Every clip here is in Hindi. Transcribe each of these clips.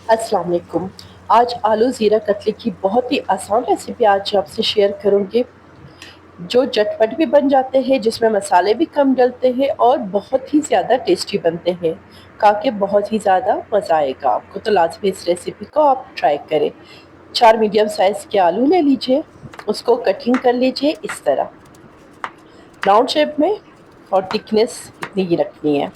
अस्सलाम वालेकुम। आज आलू ज़ीरा कतली की बहुत ही आसान रेसिपी आज आपसे शेयर करूँगी, जो झटपट भी बन जाते हैं, जिसमें मसाले भी कम डलते हैं और बहुत ही ज़्यादा टेस्टी बनते हैं। खा के बहुत ही ज़्यादा मज़ा आएगा आपको, तो लाज़मी इस रेसिपी को आप ट्राई करें। 4 मीडियम साइज़ के आलू ले लीजिए, उसको कटिंग कर लीजिए इस तरह, राउंड शेप में, और थिकनेस इतनी ही रखनी है।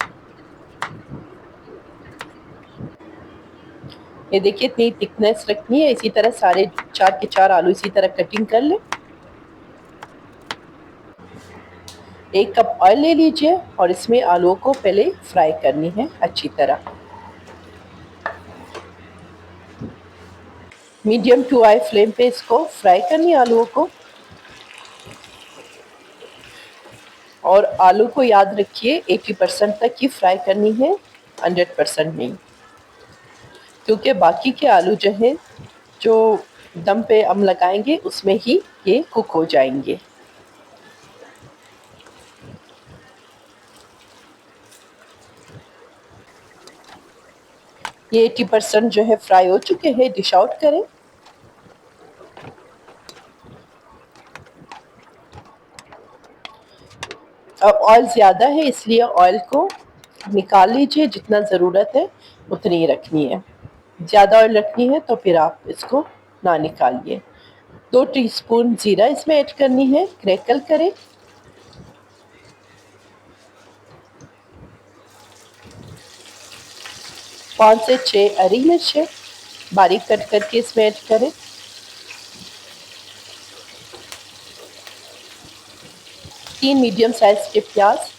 ये देखिए इतनी थिकनेस रखनी है। इसी तरह सारे 4 के 4 आलू इसी तरह कटिंग कर लें। 1 कप ऑयल ले लीजिए और इसमें आलूओं को पहले फ्राई करनी है अच्छी तरह। मीडियम टू हाई फ्लेम पे इसको फ्राई करनी है आलूओं को। और आलू को याद रखिए 80% तक ही फ्राई करनी है, 100% नहीं, क्योंकि बाकी के आलू जो है जो दम पे हम लगाएंगे उसमें ही ये कुक हो जाएंगे। ये 80% जो है फ्राई हो चुके हैं, डिश आउट करें। अब ऑयल ज़्यादा है इसलिए ऑयल को निकाल लीजिए, जितना ज़रूरत है उतनी ही रखनी है। ज़्यादा ऑयल रखनी है तो फिर आप इसको ना निकालिए। 2 टीस्पून ज़ीरा इसमें ऐड करनी है, क्रैकल करें। 5 से 6 हरी मिर्चें बारीक कट करके इसमें ऐड करें। 3 मीडियम साइज के प्याज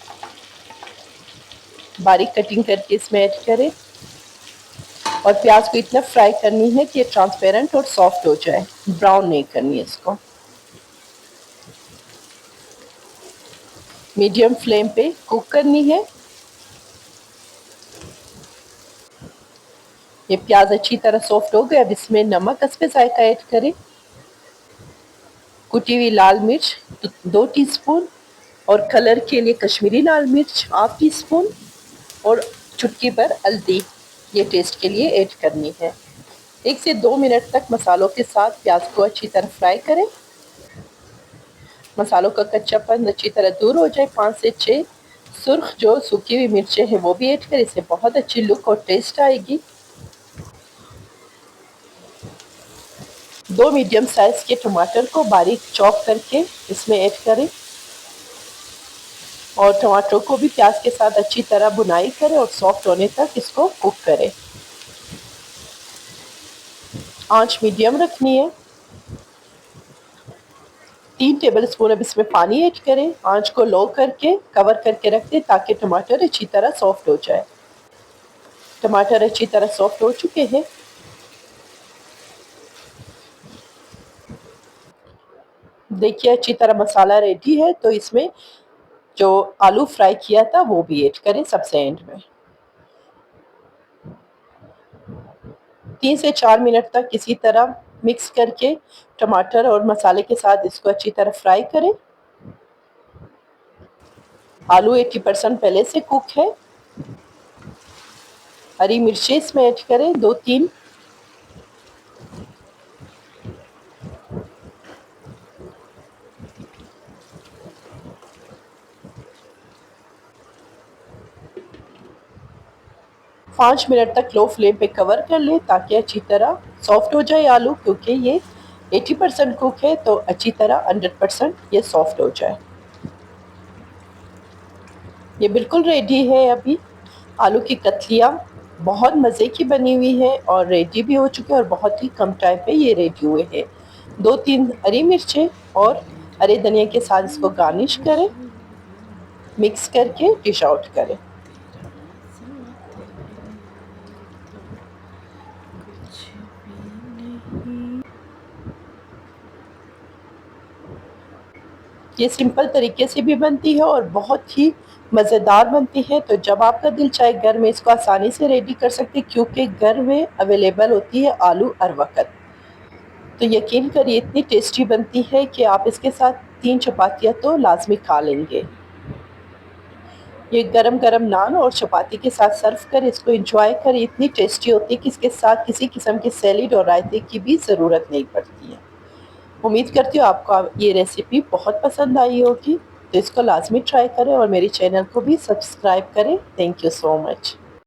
बारीक कटिंग करके इसमें ऐड करें। और प्याज को इतना फ्राई करनी है कि ये ट्रांसपेरेंट और सॉफ्ट हो जाए, ब्राउन नहीं करनी है इसको। मीडियम फ्लेम पे कुक करनी है। ये प्याज अच्छी तरह सॉफ्ट हो गया। अब इसमें नमक हस्बे जायका ऐड करें। कुटी हुई लाल मिर्च 2 टीस्पून, और कलर के लिए कश्मीरी लाल मिर्च हाफ टी स्पून, और चुटकी भर हल्दी ये टेस्ट के लिए ऐड करनी है। 1 से 2 मिनट तक मसालों के साथ प्याज को अच्छी तरह फ्राई करें। मसालों का कच्चापन अच्छी तरह दूर हो जाए। 5 से 6 सुर्ख जो सूखी हुई मिर्चें हैं वो भी ऐड करें, इससे बहुत अच्छी लुक और टेस्ट आएगी। 2 मीडियम साइज के टमाटर को बारीक चॉप करके इसमें ऐड करें, और टमाटर को भी प्याज के साथ अच्छी तरह भुनाई करें और सॉफ्ट होने तक इसको कुक करें। आंच मीडियम रखनी है। 3 टेबलस्पून अब इसमें पानी ऐड करें। आंच को लो करके कवर करके रख दें ताकि टमाटर अच्छी तरह सॉफ्ट हो जाए। टमाटर अच्छी तरह सॉफ्ट हो चुके हैं। देखिए अच्छी तरह मसाला रेडी है, तो इसमें जो आलू फ्राई किया था वो भी ऐड करें सबसे एंड में। 3 से 4 मिनट तक इसी तरह मिक्स करके टमाटर और मसाले के साथ इसको अच्छी तरह फ्राई करें। आलू 80% पहले से कुक है। हरी मिर्चें इसमें ऐड करें 2-3। 5 मिनट तक लो फ्लेम पे कवर कर लें ताकि अच्छी तरह सॉफ्ट हो जाए आलू, क्योंकि ये 80% कुक है तो अच्छी तरह 100% ये सॉफ्ट हो जाए। ये बिल्कुल रेडी है अभी। आलू की कतलियाँ बहुत मज़े की बनी हुई है और रेडी भी हो चुके हैं, और बहुत ही कम टाइम पे ये रेडी हुए हैं। 2-3 हरी मिर्चें और हरे धनिया के साथ इसको गार्निश करें, मिक्स करके डिश आउट करें। ये सिंपल तरीके से भी बनती है और बहुत ही मज़ेदार बनती है। तो जब आपका दिल चाहे घर में इसको आसानी से रेडी कर सकते, क्योंकि घर में अवेलेबल होती है आलू हर वक्त। तो यकीन करिए इतनी टेस्टी बनती है कि आप इसके साथ 3 चपातियाँ तो लाजमी खा लेंगे। ये गरम-गरम नान और चपाती के साथ सर्व करें, इसको एन्जॉय करें, इतनी टेस्टी होती है कि इसके साथ किसी किस्म के सैलेड और रायते की भी ज़रूरत नहीं पड़ती है। उम्मीद करती हूँ आपको ये रेसिपी बहुत पसंद आई होगी, तो इसको लाज़मी ट्राई करें और मेरे चैनल को भी सब्सक्राइब करें। Thank you so much.